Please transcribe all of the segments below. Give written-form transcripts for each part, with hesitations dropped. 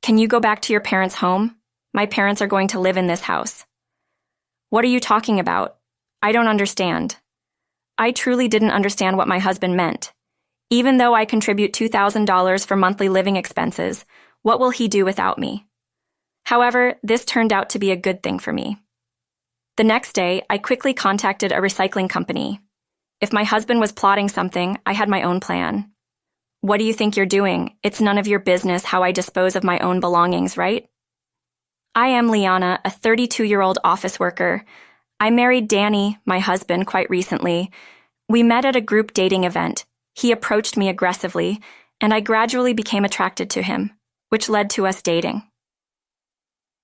Can you go back to your parents' home? My parents are going to live in this house. What are you talking about? I don't understand. I truly didn't understand what my husband meant. Even though I contribute $2,000 for monthly living expenses, what will he do without me? However, this turned out to be a good thing for me. The next day, I quickly contacted a recycling company. If my husband was plotting something, I had my own plan. What do you think you're doing? It's none of your business how I dispose of my own belongings, right? I am Liana, a 32-year-old office worker. I married Danny, my husband, quite recently. We met at a group dating event. He approached me aggressively, and I gradually became attracted to him, which led to us dating.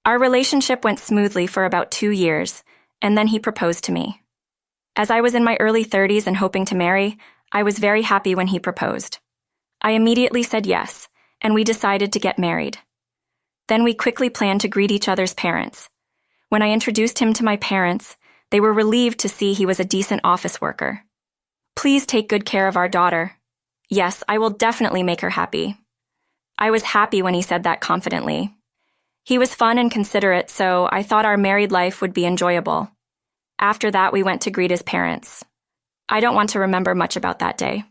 Our relationship went smoothly for about 2 years, and then he proposed to me. As I was in my early 30s and hoping to marry, I was very happy when he proposed. I immediately said yes, and we decided to get married. Then we quickly planned to greet each other's parents. When I introduced him to my parents, they were relieved to see he was a decent office worker. Please take good care of our daughter. Yes, I will definitely make her happy. I was happy when he said that confidently. He was fun and considerate, so I thought our married life would be enjoyable. After that, we went to greet his parents. I don't want to remember much about that day.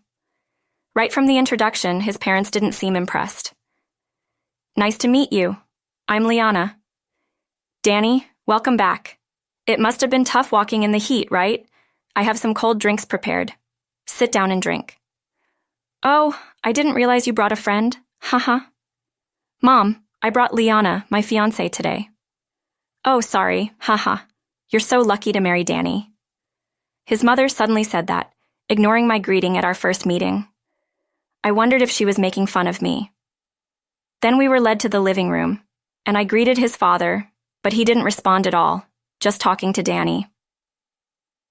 Right from the introduction, his parents didn't seem impressed. Nice to meet you. I'm Liana. Danny, welcome back. It must have been tough walking in the heat, right? I have some cold drinks prepared. Sit down and drink. Oh, I didn't realize you brought a friend. Haha. Mom, I brought Liana, my fiancé, today. Oh, sorry. Haha. You're so lucky to marry Danny. His mother suddenly said that, ignoring my greeting at our first meeting. I wondered if she was making fun of me. Then we were led to the living room, and I greeted his father, but he didn't respond at all, just talking to Danny.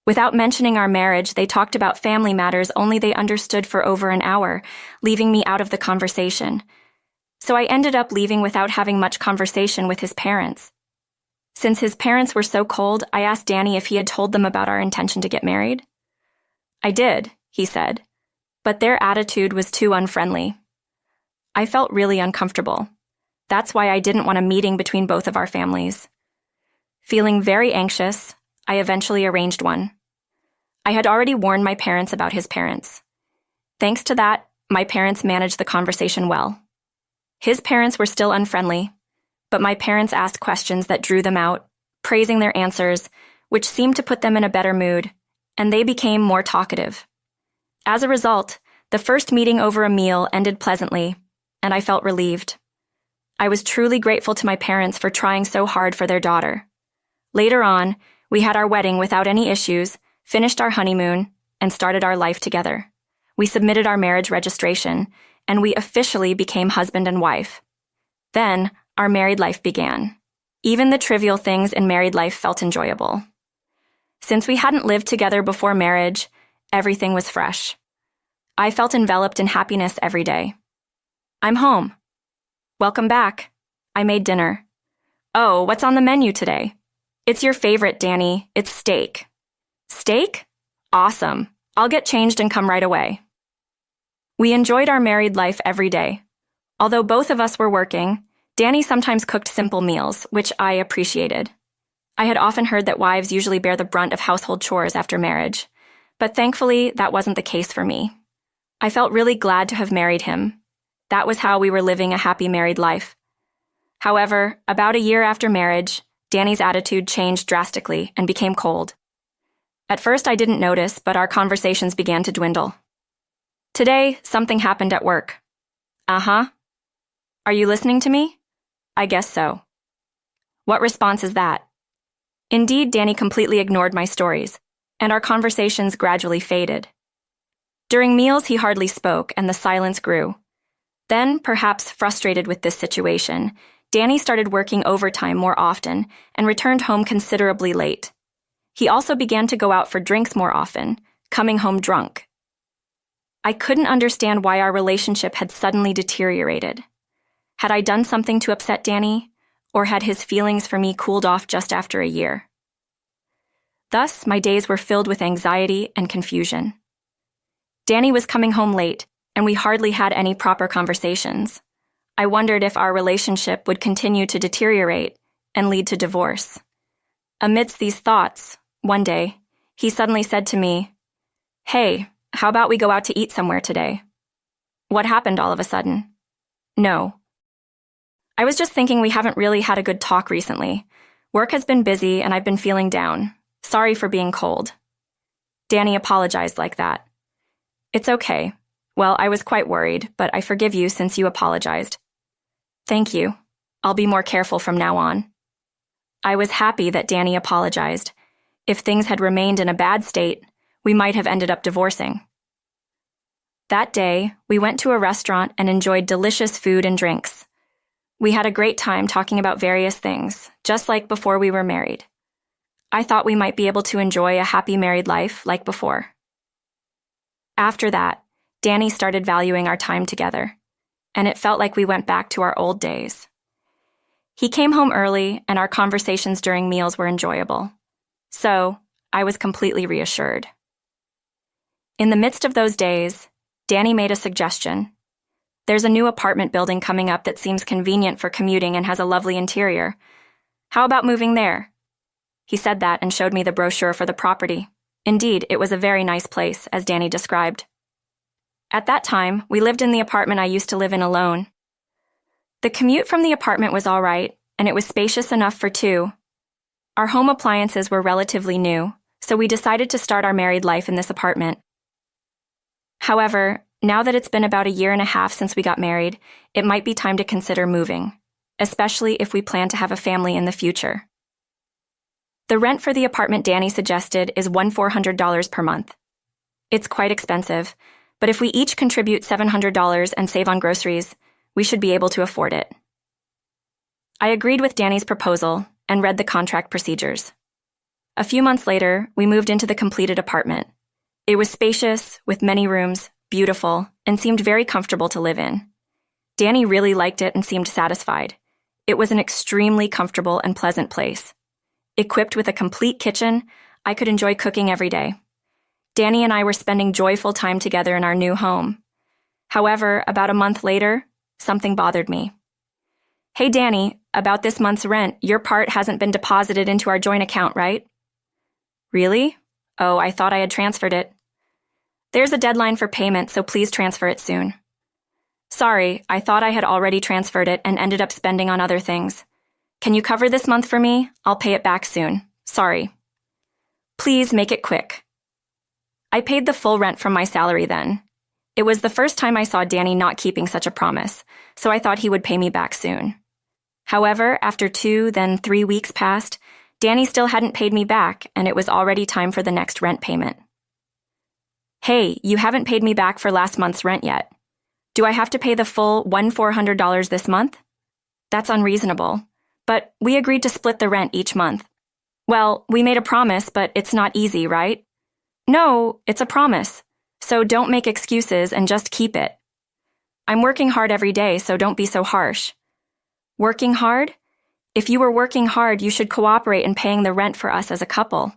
Without mentioning our marriage, they talked about family matters only they understood for over an hour, leaving me out of the conversation. So I ended up leaving without having much conversation with his parents. Since his parents were so cold, I asked Danny if he had told them about our intention to get married. I did, he said, but their attitude was too unfriendly. I felt really uncomfortable. That's why I didn't want a meeting between both of our families. Feeling very anxious, I eventually arranged one. I had already warned my parents about his parents. Thanks to that, my parents managed the conversation well. His parents were still unfriendly, but my parents asked questions that drew them out, praising their answers, which seemed to put them in a better mood, and they became more talkative. As a result, the first meeting over a meal ended pleasantly, and I felt relieved. I was truly grateful to my parents for trying so hard for their daughter. Later on, we had our wedding without any issues, finished our honeymoon, and started our life together. We submitted our marriage registration, and we officially became husband and wife. Then, our married life began. Even the trivial things in married life felt enjoyable. Since we hadn't lived together before marriage, everything was fresh. I felt enveloped in happiness every day. I'm home. Welcome back. I made dinner. Oh, what's on the menu today? It's your favorite, Danny. It's steak. Steak? Awesome. I'll get changed and come right away. We enjoyed our married life every day. Although both of us were working, Danny sometimes cooked simple meals, which I appreciated. I had often heard that wives usually bear the brunt of household chores after marriage, but thankfully that wasn't the case for me. I felt really glad to have married him. That was how we were living a happy married life. However, about a year after marriage, Danny's attitude changed drastically and became cold. At first I didn't notice, but our conversations began to dwindle. Today, something happened at work. Uh-huh. Are you listening to me? I guess so. What response is that? Indeed, Danny completely ignored my stories, and our conversations gradually faded. During meals, he hardly spoke, and the silence grew. Then, perhaps frustrated with this situation, Danny started working overtime more often and returned home considerably late. He also began to go out for drinks more often, coming home drunk. I couldn't understand why our relationship had suddenly deteriorated. Had I done something to upset Danny, or had his feelings for me cooled off just after a year? Thus, my days were filled with anxiety and confusion. Danny was coming home late, and we hardly had any proper conversations. I wondered if our relationship would continue to deteriorate and lead to divorce. Amidst these thoughts, one day, he suddenly said to me, "Hey, how about we go out to eat somewhere today?" What happened all of a sudden? No. I was just thinking we haven't really had a good talk recently. Work has been busy and I've been feeling down. Sorry for being cold. Danny apologized like that. It's okay. Well, I was quite worried, but I forgive you since you apologized. Thank you. I'll be more careful from now on. I was happy that Danny apologized. If things had remained in a bad state, we might have ended up divorcing. That day, we went to a restaurant and enjoyed delicious food and drinks. We had a great time talking about various things, just like before we were married. I thought we might be able to enjoy a happy married life like before. After that, Danny started valuing our time together, and it felt like we went back to our old days. He came home early, and our conversations during meals were enjoyable. So, I was completely reassured. In the midst of those days, Danny made a suggestion. There's a new apartment building coming up that seems convenient for commuting and has a lovely interior. How about moving there? He said that and showed me the brochure for the property. Indeed, it was a very nice place, as Danny described. At that time, we lived in the apartment I used to live in alone. The commute from the apartment was all right, and it was spacious enough for two. Our home appliances were relatively new, so we decided to start our married life in this apartment. However, now that it's been about a year and a half since we got married, it might be time to consider moving, especially if we plan to have a family in the future. The rent for the apartment Danny suggested is $1,400 per month. It's quite expensive, but if we each contribute $700 and save on groceries, we should be able to afford it. I agreed with Danny's proposal and read the contract procedures. A few months later, we moved into the completed apartment. It was spacious, with many rooms, beautiful, and seemed very comfortable to live in. Danny really liked it and seemed satisfied. It was an extremely comfortable and pleasant place. Equipped with a complete kitchen, I could enjoy cooking every day. Danny and I were spending joyful time together in our new home. However, about a month later, something bothered me. "Hey Danny, about this month's rent, your part hasn't been deposited into our joint account, right?" "Really? Oh, I thought I had transferred it." "There's a deadline for payment, so please transfer it soon." "Sorry, I thought I had already transferred it and ended up spending on other things. Can you cover this month for me? I'll pay it back soon. Sorry." "Please make it quick." I paid the full rent from my salary then. It was the first time I saw Danny not keeping such a promise, so I thought he would pay me back soon. However, after 2, then 3 weeks passed, Danny still hadn't paid me back, and it was already time for the next rent payment. "Hey, you haven't paid me back for last month's rent yet. Do I have to pay the full $1,400 this month?" "That's unreasonable. But we agreed to split the rent each month." "Well, we made a promise, but it's not easy, right?" "No, it's a promise. So don't make excuses and just keep it." "I'm working hard every day, so don't be so harsh." "Working hard? If you were working hard, you should cooperate in paying the rent for us as a couple.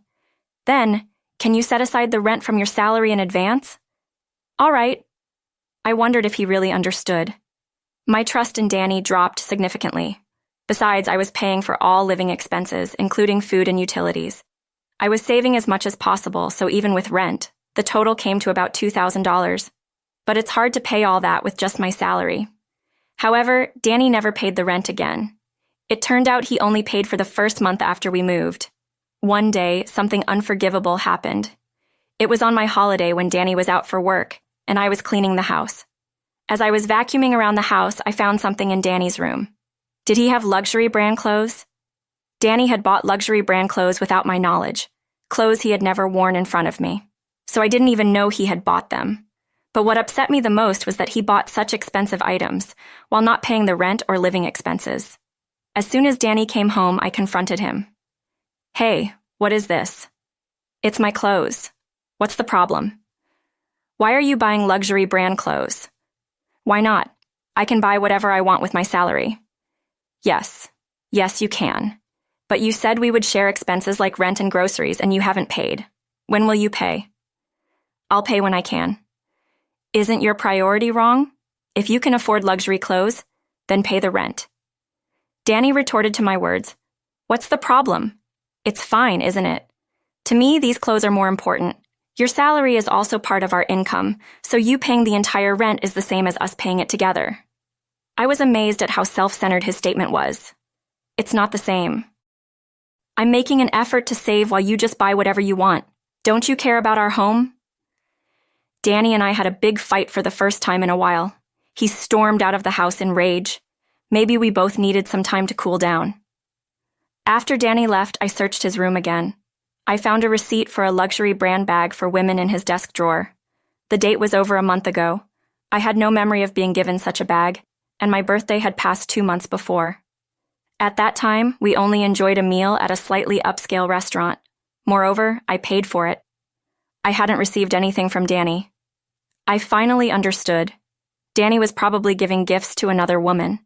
Then, can you set aside the rent from your salary in advance?" "All right." I wondered if he really understood. My trust in Danny dropped significantly. Besides, I was paying for all living expenses, including food and utilities. I was saving as much as possible, so even with rent, the total came to about $2,000. But it's hard to pay all that with just my salary. However, Danny never paid the rent again. It turned out he only paid for the first month after we moved. One day, something unforgivable happened. It was on my holiday when Danny was out for work, and I was cleaning the house. As I was vacuuming around the house, I found something in Danny's room. Did he have luxury brand clothes? Danny had bought luxury brand clothes without my knowledge, clothes he had never worn in front of me. So I didn't even know he had bought them. But what upset me the most was that he bought such expensive items, while not paying the rent or living expenses. As soon as Danny came home, I confronted him. "Hey, what is this?" "It's my clothes. What's the problem?" "Why are you buying luxury brand clothes?" "Why not? I can buy whatever I want with my salary." Yes, you can. But you said we would share expenses like rent and groceries, and you haven't paid. When will you pay?" "I'll pay when I can." "Isn't your priority wrong? If you can afford luxury clothes, then pay the rent. Danny retorted to my words, "What's the problem? It's fine, isn't it? To me, these clothes are more important. Your salary is also part of our income, so you paying the entire rent is the same as us paying it together." I was amazed at how self-centered his statement was. It's not the same. I'm making an effort to save while you just buy whatever you want. Don't you care about our home? Danny and I had a big fight for the first time in a while. He stormed out of the house in rage. Maybe we both needed some time to cool down. After Danny left, I searched his room again. I found a receipt for a luxury brand bag for women in his desk drawer. The date was over a month ago. I had no memory of being given such a bag, and my birthday had passed 2 months before. At that time, we only enjoyed a meal at a slightly upscale restaurant. Moreover, I paid for it. I hadn't received anything from Danny. I finally understood. Danny was probably giving gifts to another woman.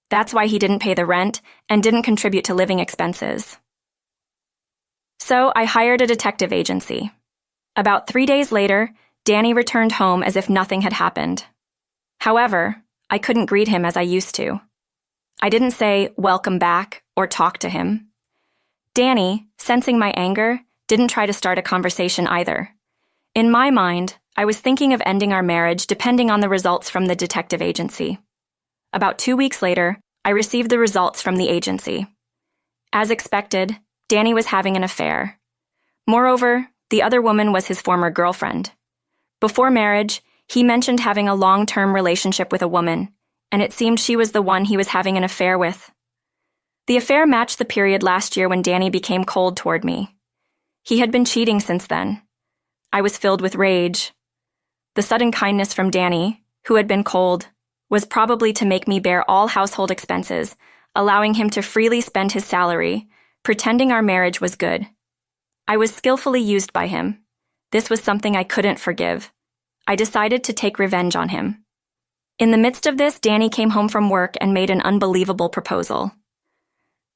That's why he didn't pay the rent and didn't contribute to living expenses. So I hired a detective agency. About 3 days later, Danny returned home as if nothing had happened. However, I couldn't greet him as I used to. I didn't say, "Welcome back," or talk to him. Danny, sensing my anger, didn't try to start a conversation either. In my mind, I was thinking of ending our marriage depending on the results from the detective agency. About 2 weeks later, I received the results from the agency. As expected, Danny was having an affair. Moreover, the other woman was his former girlfriend. Before marriage, he mentioned having a long-term relationship with a woman, and it seemed she was the one he was having an affair with. The affair matched the period last year when Danny became cold toward me. He had been cheating since then. I was filled with rage. The sudden kindness from Danny, who had been cold, was probably to make me bear all household expenses, allowing him to freely spend his salary, pretending our marriage was good. I was skillfully used by him. This was something I couldn't forgive. I decided to take revenge on him. In the midst of this, Danny came home from work and made an unbelievable proposal.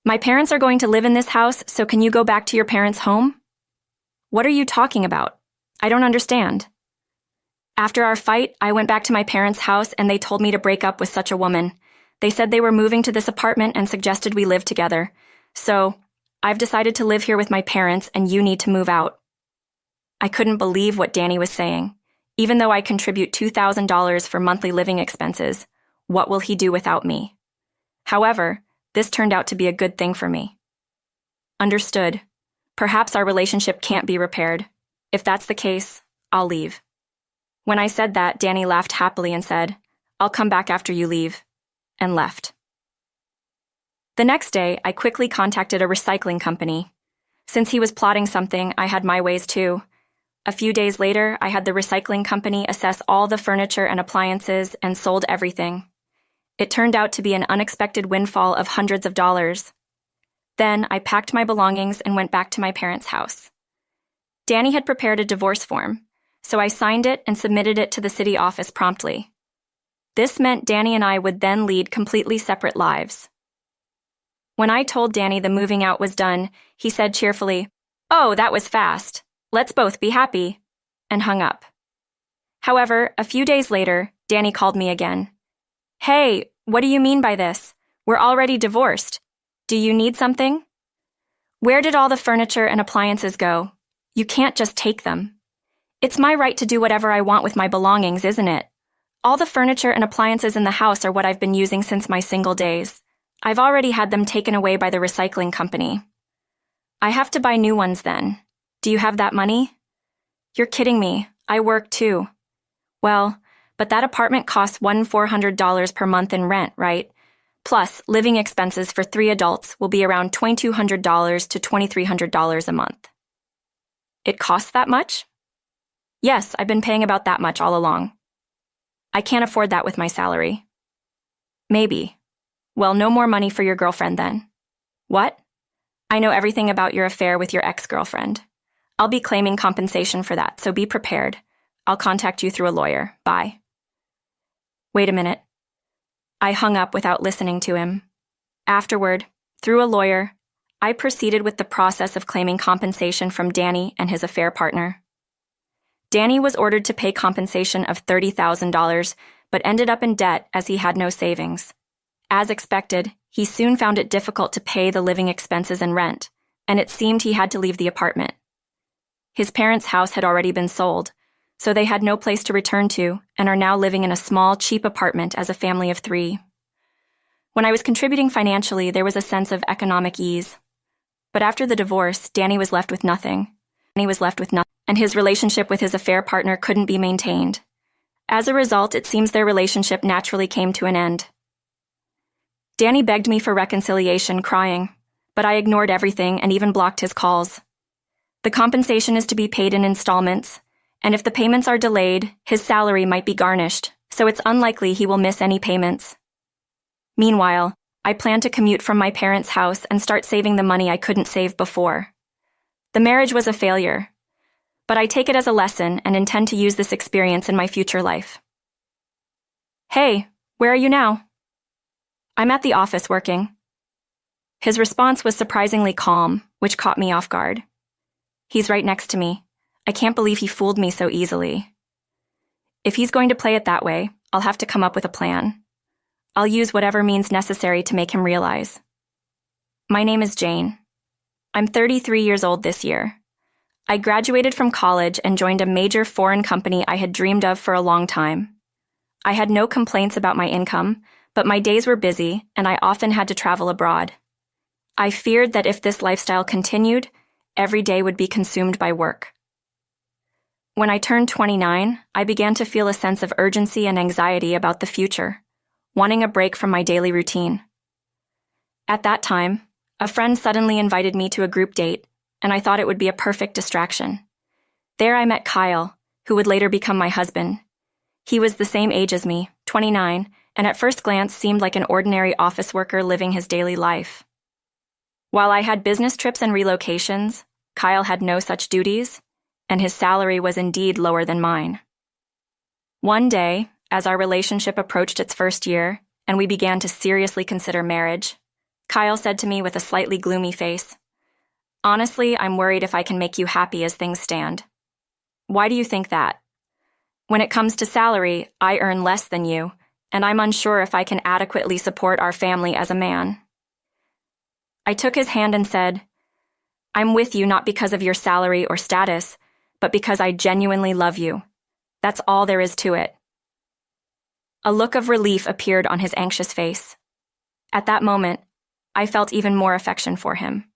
"My parents are going to live in this house, so can you go back to your parents' home?" "What are you talking about? I don't understand." After our fight, I went back to my parents' house and they told me to break up with such a woman. They said they were moving to this apartment and suggested we live together. So, I've decided to live here with my parents and you need to move out. I couldn't believe what Danny was saying. Even though I contribute $2,000 for monthly living expenses, what will he do without me? However, this turned out to be a good thing for me. Understood. Perhaps our relationship can't be repaired. If that's the case, I'll leave. When I said that, Danny laughed happily and said, "I'll come back after you leave," and left. The next day, I quickly contacted a recycling company. Since he was plotting something, I had my ways too. A few days later, I had the recycling company assess all the furniture and appliances and sold everything. It turned out to be an unexpected windfall of hundreds of dollars. Then I packed my belongings and went back to my parents' house. Danny had prepared a divorce form, so I signed it and submitted it to the city office promptly. This meant Danny and I would then lead completely separate lives. When I told Danny the moving out was done, he said cheerfully, "Oh, that was fast. Let's both be happy," and hung up. However, a few days later, Danny called me again. "Hey, what do you mean by this? We're already divorced. Do you need something? Where did all the furniture and appliances go? You can't just take them. It's my right to do whatever I want with my belongings, isn't it? All the furniture and appliances in the house are what I've been using since my single days. I've already had them taken away by the recycling company. I have to buy new ones then. Do you have that money?" "You're kidding me. I work too." "Well, but that apartment costs $1,400 per month in rent, right? Plus, living expenses for 3 adults will be around $2,200 to $2,300 a month." "It costs that much?" "Yes, I've been paying about that much all along." "I can't afford that with my salary." "Maybe. Well, no more money for your girlfriend then." "What?" "I know everything about your affair with your ex-girlfriend. I'll be claiming compensation for that, so be prepared. I'll contact you through a lawyer. Bye." Wait a minute. I hung up without listening to him. Afterward, through a lawyer, I proceeded with the process of claiming compensation from Danny and his affair partner. Danny was ordered to pay compensation of $30,000, but ended up in debt as he had no savings. As expected, he soon found it difficult to pay the living expenses and rent, and it seemed he had to leave the apartment. His parents' house had already been sold, so they had no place to return to and are now living in a small, cheap apartment as a family of 3. When I was contributing financially, there was a sense of economic ease. But after the divorce, Danny was left with nothing. And his relationship with his affair partner couldn't be maintained. As a result, it seems their relationship naturally came to an end. Danny begged me for reconciliation, crying, but I ignored everything and even blocked his calls. The compensation is to be paid in installments, and if the payments are delayed, his salary might be garnished, so it's unlikely he will miss any payments. Meanwhile, I plan to commute from my parents' house and start saving the money I couldn't save before. The marriage was a failure, but I take it as a lesson and intend to use this experience in my future life. Hey, where are you now? I'm at the office working. His response was surprisingly calm, which caught me off guard. He's right next to me. I can't believe he fooled me so easily. If he's going to play it that way, I'll have to come up with a plan. I'll use whatever means necessary to make him realize. My name is Jane. I'm 33 years old this year. I graduated from college and joined a major foreign company I had dreamed of for a long time. I had no complaints about my income, but my days were busy and I often had to travel abroad. I feared that if this lifestyle continued, every day would be consumed by work. When I turned 29, I began to feel a sense of urgency and anxiety about the future, wanting a break from my daily routine. At that time, a friend suddenly invited me to a group date, and I thought it would be a perfect distraction. There I met Kyle, who would later become my husband. He was the same age as me, 29, and at first glance seemed like an ordinary office worker living his daily life. While I had business trips and relocations, Kyle had no such duties, and his salary was indeed lower than mine. One day, as our relationship approached its first year, and we began to seriously consider marriage, Kyle said to me with a slightly gloomy face, "Honestly, I'm worried if I can make you happy as things stand." "Why do you think that?" "When it comes to salary, I earn less than you, and I'm unsure if I can adequately support our family as a man." I took his hand and said, "I'm with you not because of your salary or status, but because I genuinely love you. That's all there is to it." A look of relief appeared on his anxious face. At that moment, I felt even more affection for him.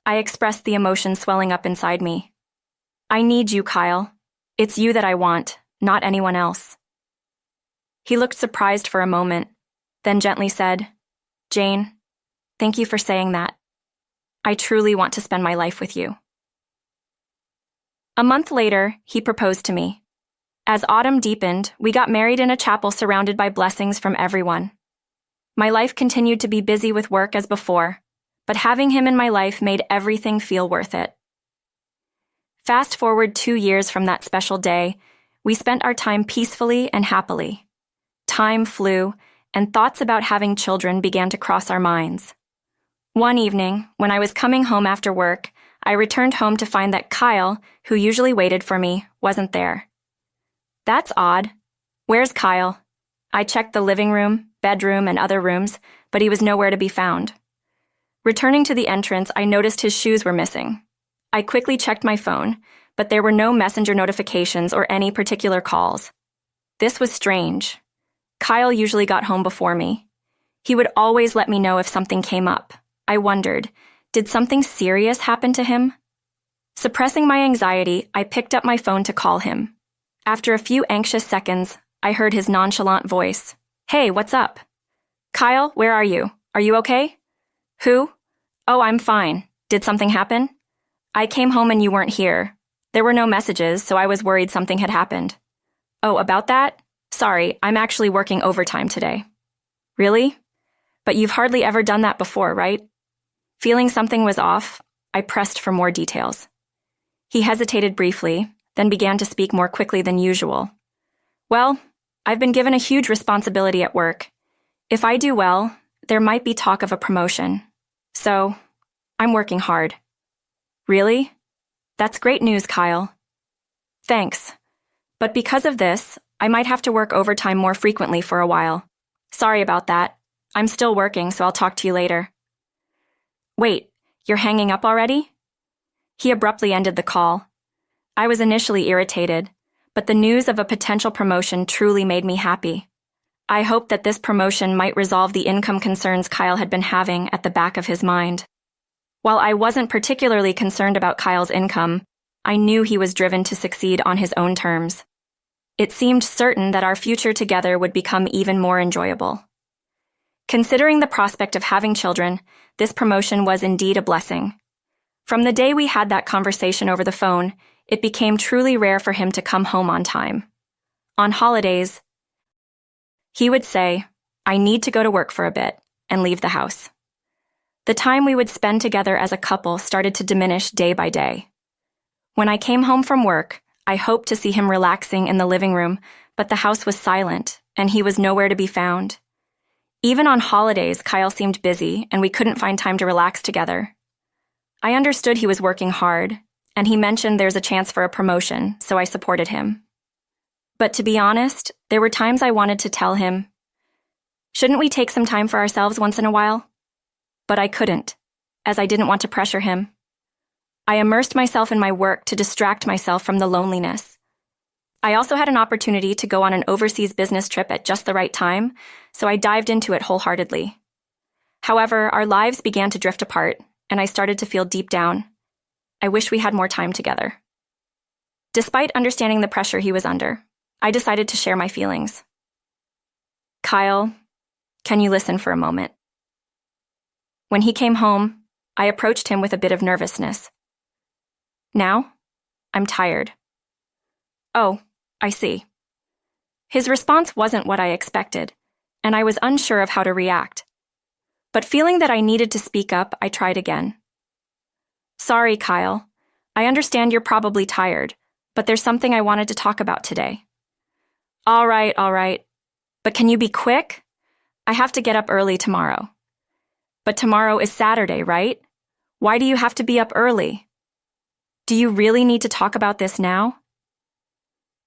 I expressed the emotion swelling up inside me. "I need you, Kyle. It's you that I want, not anyone else." He looked surprised for a moment, then gently said, "Jane, thank you for saying that. I truly want to spend my life with you." A month later, he proposed to me. As autumn deepened, we got married in a chapel surrounded by blessings from everyone. My life continued to be busy with work as before, but having him in my life made everything feel worth it. Fast forward 2 years from that special day, we spent our time peacefully and happily. Time flew, and thoughts about having children began to cross our minds. One evening, when I was coming home after work, I returned home to find that Kyle, who usually waited for me, wasn't there. "That's odd. Where's Kyle?" I checked the living room, bedroom, and other rooms, but he was nowhere to be found. Returning to the entrance, I noticed his shoes were missing. I quickly checked my phone, but there were no messenger notifications or any particular calls. This was strange. Kyle usually got home before me. He would always let me know if something came up. I wondered, did something serious happen to him? Suppressing my anxiety, I picked up my phone to call him. After a few anxious seconds, I heard his nonchalant voice. "Hey, what's up?" "Kyle, where are you? Are you okay?" "Who?" "Oh, I'm fine. Did something happen?" "I came home and you weren't here. There were no messages, so I was worried something had happened." "Oh, about that? Sorry, I'm actually working overtime today." "Really? But you've hardly ever done that before, right?" Feeling something was off, I pressed for more details. He hesitated briefly, then began to speak more quickly than usual. "Well, I've been given a huge responsibility at work. If I do well, there might be talk of a promotion. So, I'm working hard." "Really? That's great news, Kyle." "Thanks. But because of this, I might have to work overtime more frequently for a while. Sorry about that. I'm still working, so I'll talk to you later. Wait, you're hanging up already? He abruptly ended the call. I was initially irritated, but the news of a potential promotion truly made me happy. I hoped that this promotion might resolve the income concerns Kyle had been having at the back of his mind. While I wasn't particularly concerned about Kyle's income, I knew he was driven to succeed on his own terms. It seemed certain that our future together would become even more enjoyable. Considering the prospect of having children, this promotion was indeed a blessing. From the day we had that conversation over the phone, it became truly rare for him to come home on time. On holidays, he would say, "I need to go to work for a bit," and leave the house. The time we would spend together as a couple started to diminish day by day. When I came home from work, I hoped to see him relaxing in the living room, but the house was silent, and he was nowhere to be found. Even on holidays, Kyle seemed busy, and we couldn't find time to relax together. I understood he was working hard, and he mentioned there's a chance for a promotion, so I supported him. But to be honest, there were times I wanted to tell him, "Shouldn't we take some time for ourselves once in a while?" But I couldn't, as I didn't want to pressure him. I immersed myself in my work to distract myself from the loneliness. I also had an opportunity to go on an overseas business trip at just the right time, so I dived into it wholeheartedly. However, our lives began to drift apart, and I started to feel deep down, I wish we had more time together. Despite understanding the pressure he was under, I decided to share my feelings. "Kyle, can you listen for a moment?" When he came home, I approached him with a bit of nervousness. "Now? I'm tired." "Oh, I see." His response wasn't what I expected, and I was unsure of how to react. But feeling that I needed to speak up, I tried again. "Sorry, Kyle. I understand you're probably tired, but there's something I wanted to talk about today." All right. But can you be quick? I have to get up early tomorrow." "But tomorrow is Saturday, right? Why do you have to be up early? Do you really need to talk about this now?"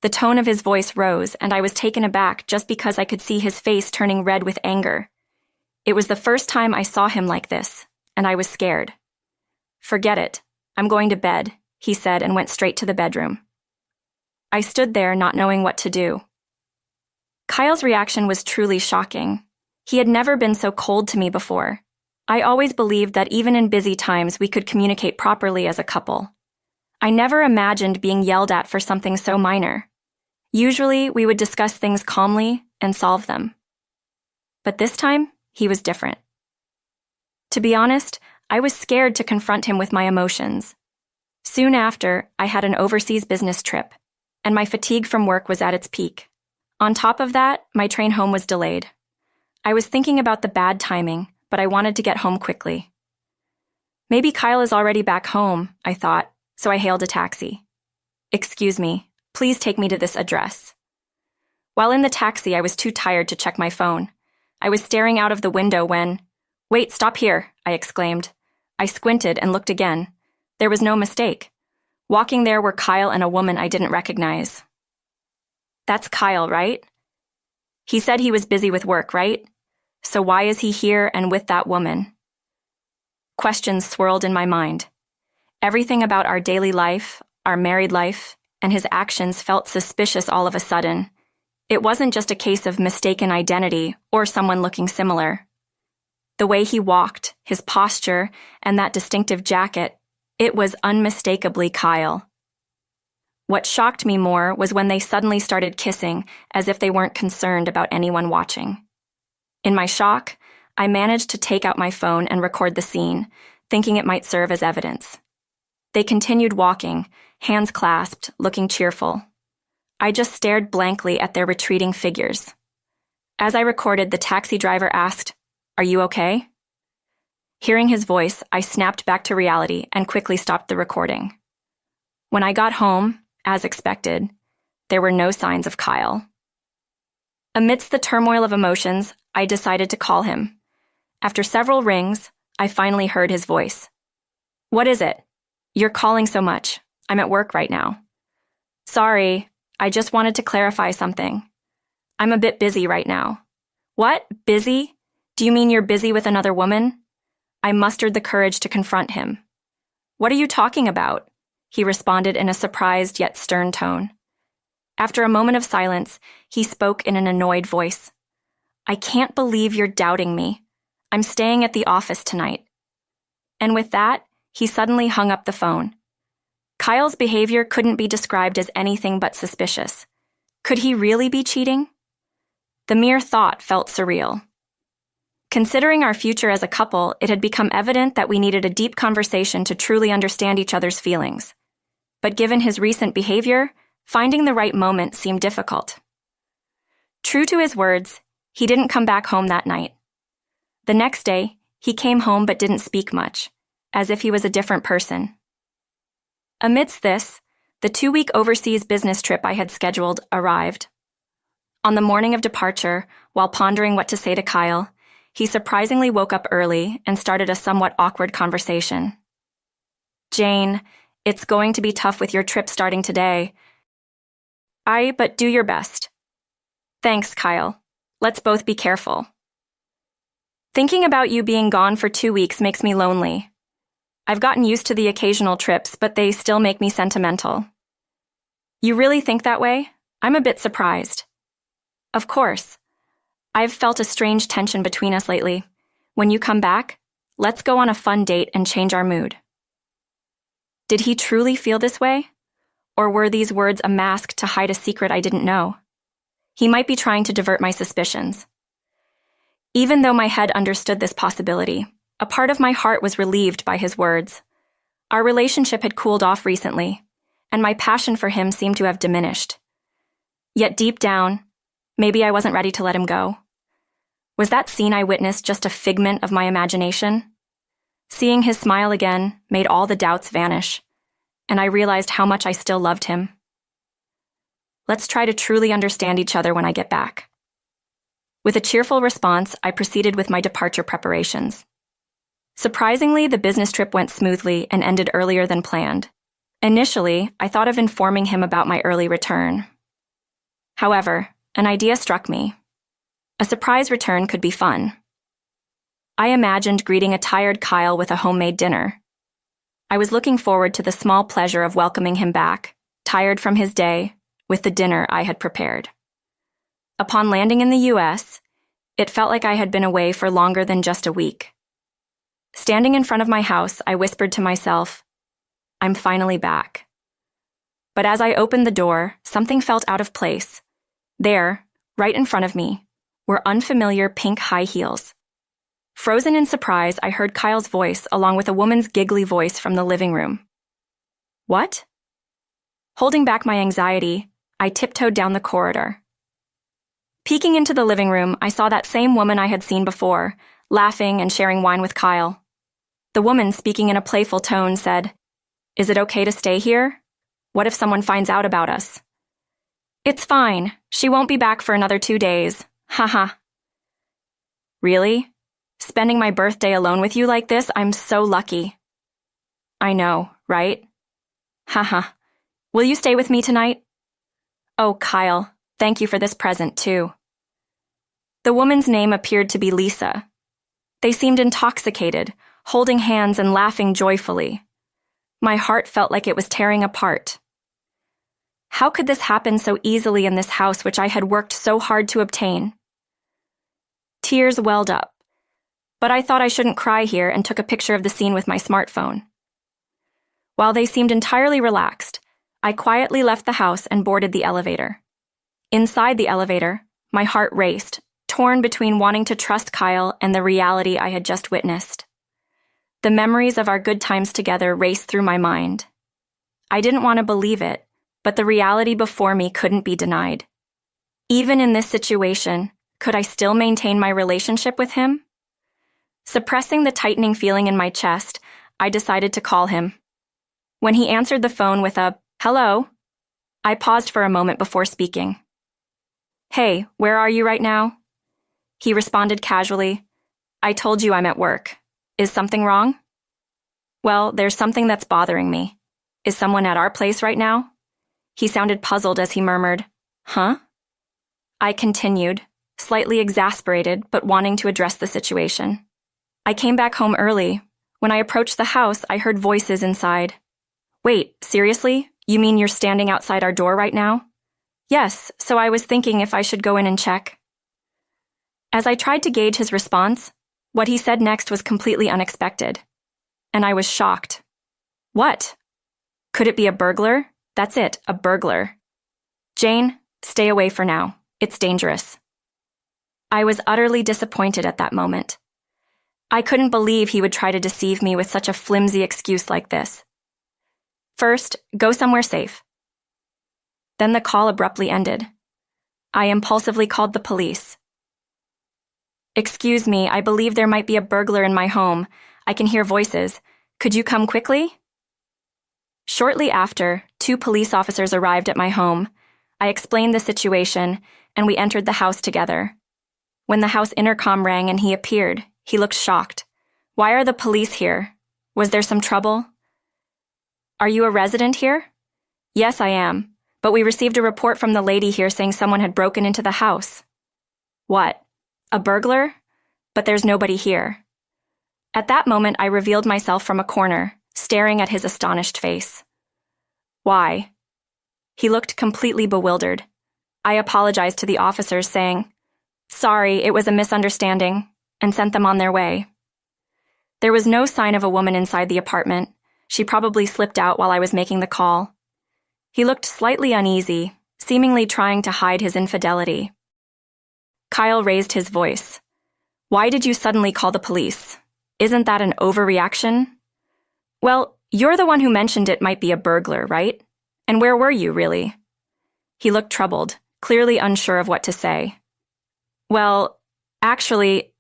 The tone of his voice rose, and I was taken aback just because I could see his face turning red with anger. It was the first time I saw him like this, and I was scared. "Forget it. I'm going to bed," he said and went straight to the bedroom. I stood there not knowing what to do. Kyle's reaction was truly shocking. He had never been so cold to me before. I always believed that even in busy times we could communicate properly as a couple. I never imagined being yelled at for something so minor. Usually, we would discuss things calmly and solve them. But this time, he was different. To be honest, I was scared to confront him with my emotions. Soon after, I had an overseas business trip, and my fatigue from work was at its peak. On top of that, my train home was delayed. I was thinking about the bad timing, but I wanted to get home quickly. Maybe Kyle is already back home, I thought, so I hailed a taxi. "Excuse me, please take me to this address." While in the taxi, I was too tired to check my phone. I was staring out of the window when, "Wait, stop here," I exclaimed. I squinted and looked again. There was no mistake. Walking there were Kyle and a woman I didn't recognize. "That's Kyle, right? He said he was busy with work, right? So why is he here and with that woman?" Questions swirled in my mind. Everything about our daily life, our married life, and his actions felt suspicious all of a sudden. It wasn't just a case of mistaken identity or someone looking similar. The way he walked, his posture, and that distinctive jacket, it was unmistakably Kyle. What shocked me more was when they suddenly started kissing as if they weren't concerned about anyone watching. In my shock, I managed to take out my phone and record the scene, thinking it might serve as evidence. They continued walking, hands clasped, looking cheerful. I just stared blankly at their retreating figures. As I recorded, the taxi driver asked, "Are you okay?" Hearing his voice, I snapped back to reality and quickly stopped the recording. When I got home, as expected, there were no signs of Kyle. Amidst the turmoil of emotions, I decided to call him. After several rings, I finally heard his voice. "What is it? You're calling so much. I'm at work right now." "Sorry, I just wanted to clarify something. I'm a bit busy right now." "What? Busy? Do you mean you're busy with another woman? I mustered the courage to confront him. What are you talking about? He responded in a surprised yet stern tone. After a moment of silence, he spoke in an annoyed voice. I can't believe you're doubting me. I'm staying at the office tonight. And with that, he suddenly hung up the phone. Kyle's behavior couldn't be described as anything but suspicious. Could he really be cheating? The mere thought felt surreal. Considering our future as a couple, it had become evident that we needed a deep conversation to truly understand each other's feelings. But given his recent behavior, finding the right moment seemed difficult. True to his words, he didn't come back home that night. The next day, he came home but didn't speak much, as if he was a different person. Amidst this, the 2-week overseas business trip I had scheduled arrived. On the morning of departure, while pondering what to say to Kyle, he surprisingly woke up early and started a somewhat awkward conversation. Jane, it's going to be tough with your trip starting today. But do your best. Thanks, Kyle. Let's both be careful. Thinking about you being gone for 2 weeks makes me lonely. I've gotten used to the occasional trips, but they still make me sentimental. You really think that way? I'm a bit surprised. Of course. I've felt a strange tension between us lately. When you come back, let's go on a fun date and change our mood. Did he truly feel this way? Or were these words a mask to hide a secret I didn't know? He might be trying to divert my suspicions. Even though my head understood this possibility, a part of my heart was relieved by his words. Our relationship had cooled off recently, and my passion for him seemed to have diminished. Yet deep down, maybe I wasn't ready to let him go. Was that scene I witnessed just a figment of my imagination? Seeing his smile again made all the doubts vanish, and I realized how much I still loved him. Let's try to truly understand each other when I get back. With a cheerful response, I proceeded with my departure preparations. Surprisingly, the business trip went smoothly and ended earlier than planned. Initially, I thought of informing him about my early return. However, an idea struck me. A surprise return could be fun. I imagined greeting a tired Kyle with a homemade dinner. I was looking forward to the small pleasure of welcoming him back, tired from his day, with the dinner I had prepared. Upon landing in the U.S., it felt like I had been away for longer than just a week. Standing in front of my house, I whispered to myself, I'm finally back. But as I opened the door, something felt out of place. There, right in front of me, were unfamiliar pink high heels. Frozen in surprise, I heard Kyle's voice along with a woman's giggly voice from the living room. What? Holding back my anxiety, I tiptoed down the corridor. Peeking into the living room, I saw that same woman I had seen before, laughing and sharing wine with Kyle. The woman, speaking in a playful tone, said, Is it okay to stay here? What if someone finds out about us? It's fine. She won't be back for another 2 days. Haha. Really? Spending my birthday alone with you like this? I'm so lucky. I know, right? Haha. Will you stay with me tonight? Oh, Kyle, thank you for this present, too. The woman's name appeared to be Lisa. They seemed intoxicated, holding hands and laughing joyfully. My heart felt like it was tearing apart. How could this happen so easily in this house which I had worked so hard to obtain? Tears welled up, but I thought I shouldn't cry here and took a picture of the scene with my smartphone. While they seemed entirely relaxed, I quietly left the house and boarded the elevator. Inside the elevator, my heart raced, torn between wanting to trust Kyle and the reality I had just witnessed. The memories of our good times together raced through my mind. I didn't want to believe it, but the reality before me couldn't be denied. Even in this situation, could I still maintain my relationship with him? Suppressing the tightening feeling in my chest, I decided to call him. When he answered the phone with a, "Hello," I paused for a moment before speaking. "Hey, where are you right now?" He responded casually, "I told you I'm at work. Is something wrong?" "Well, there's something that's bothering me. Is someone at our place right now?" He sounded puzzled as he murmured, "Huh?" I continued, slightly exasperated but wanting to address the situation. I came back home early. When I approached the house, I heard voices inside. Wait, seriously? You mean you're standing outside our door right now? Yes, so I was thinking if I should go in and check. As I tried to gauge his response, what he said next was completely unexpected. And I was shocked. What? Could it be a burglar? That's it, a burglar. Jane, stay away for now. It's dangerous. I was utterly disappointed at that moment. I couldn't believe he would try to deceive me with such a flimsy excuse like this. First, go somewhere safe. Then the call abruptly ended. I impulsively called the police. Excuse me, I believe there might be a burglar in my home. I can hear voices. Could you come quickly? Shortly after, 2 police officers arrived at my home. I explained the situation, and we entered the house together. When the house intercom rang and he appeared, he looked shocked. Why are the police here? Was there some trouble? Are you a resident here? Yes, I am, but we received a report from the lady here saying someone had broken into the house. What? A burglar? But there's nobody here. At that moment, I revealed myself from a corner, staring at his astonished face. Why? He looked completely bewildered. I apologized to the officers, saying, "Sorry, it was a misunderstanding," and sent them on their way. There was no sign of a woman inside the apartment. She probably slipped out while I was making the call. He looked slightly uneasy, seemingly trying to hide his infidelity. Kyle raised his voice. Why did you suddenly call the police? Isn't that an overreaction? Well, you're the one who mentioned it might be a burglar, right? And where were you, really? He looked troubled, clearly unsure of what to say. Well, actually,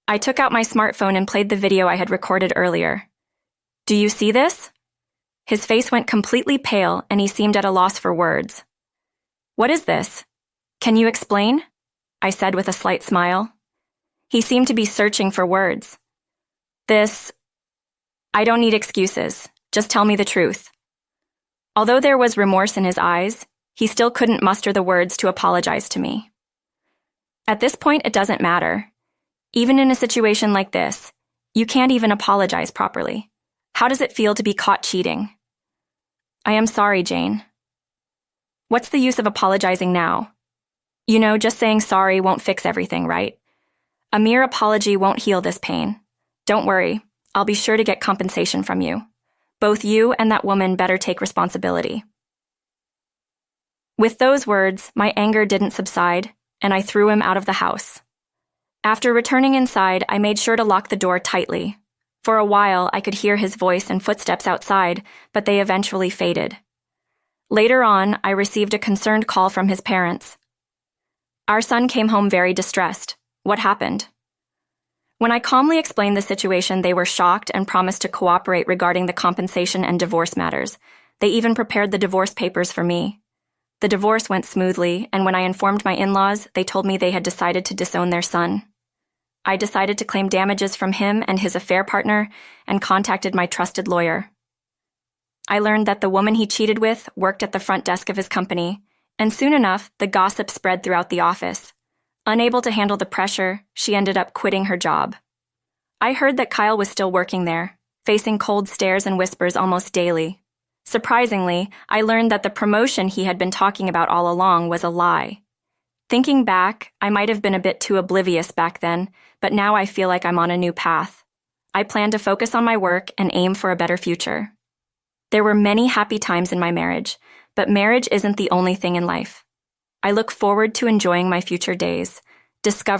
I took out my smartphone and played the video I had recorded earlier. Do you see this? His face went completely pale and he seemed at a loss for words. What is this? Can you explain? I said with a slight smile. He seemed to be searching for words. I don't need excuses. Just tell me the truth. Although there was remorse in his eyes, he still couldn't muster the words to apologize to me. At this point, it doesn't matter. Even in a situation like this, you can't even apologize properly. How does it feel to be caught cheating? I am sorry, Jane. What's the use of apologizing now? You know, just saying sorry won't fix everything, right? A mere apology won't heal this pain. Don't worry, I'll be sure to get compensation from you. Both you and that woman better take responsibility. With those words, my anger didn't subside, and I threw him out of the house. After returning inside, I made sure to lock the door tightly. For a while, I could hear his voice and footsteps outside, but they eventually faded. Later on, I received a concerned call from his parents. Our son came home very distressed. What happened? When I calmly explained the situation, they were shocked and promised to cooperate regarding the compensation and divorce matters. They even prepared the divorce papers for me. The divorce went smoothly, and when I informed my in-laws, they told me they had decided to disown their son. I decided to claim damages from him and his affair partner and contacted my trusted lawyer. I learned that the woman he cheated with worked at the front desk of his company, and soon enough, the gossip spread throughout the office. Unable to handle the pressure, she ended up quitting her job. I heard that Kyle was still working there, facing cold stares and whispers almost daily. Surprisingly, I learned that the promotion he had been talking about all along was a lie. Thinking back, I might have been a bit too oblivious back then, but now I feel like I'm on a new path. I plan to focus on my work and aim for a better future. There were many happy times in my marriage, but marriage isn't the only thing in life. I look forward to enjoying my future days, discovering